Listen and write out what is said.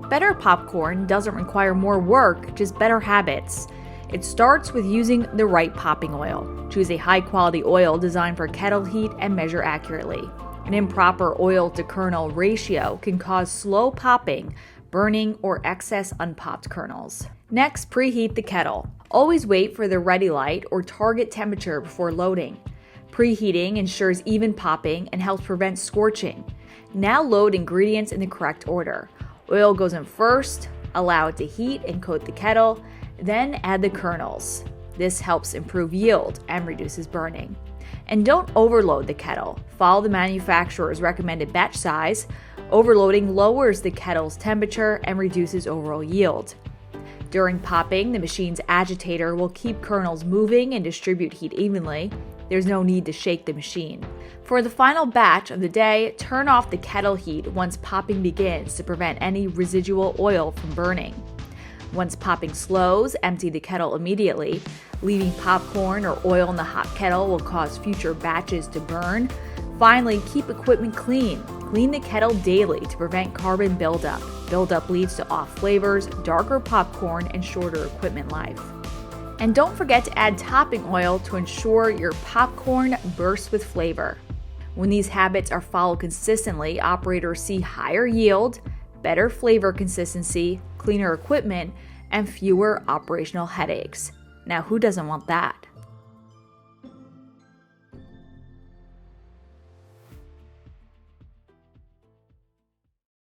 Better popcorn doesn't require more work, just better habits. It starts with using the right popping oil. Choose a high-quality oil designed for kettle heat and measure accurately. An improper oil to kernel ratio can cause slow popping, burning, or excess unpopped kernels. Next, preheat the kettle. Always wait for the ready light or target temperature before loading. Preheating ensures even popping and helps prevent scorching. Now load ingredients in the correct order. Oil goes in first, allow it to heat and coat the kettle, then add the kernels. This helps improve yield and reduces burning. And don't overload the kettle. Follow the manufacturer's recommended batch size. Overloading lowers the kettle's temperature and reduces overall yield. During popping, the machine's agitator will keep kernels moving and distribute heat evenly. There's no need to shake the machine. For the final batch of the day, turn off the kettle heat once popping begins to prevent any residual oil from burning. Once popping slows, empty the kettle immediately. Leaving popcorn or oil in the hot kettle will cause future batches to burn. Finally, keep equipment clean. Clean the kettle daily to prevent carbon buildup. Buildup leads to off flavors, darker popcorn, and shorter equipment life. And don't forget to add topping oil to ensure your popcorn bursts with flavor. When these habits are followed consistently, operators see higher yield, better flavor consistency, cleaner equipment, and fewer operational headaches. Now, who doesn't want that?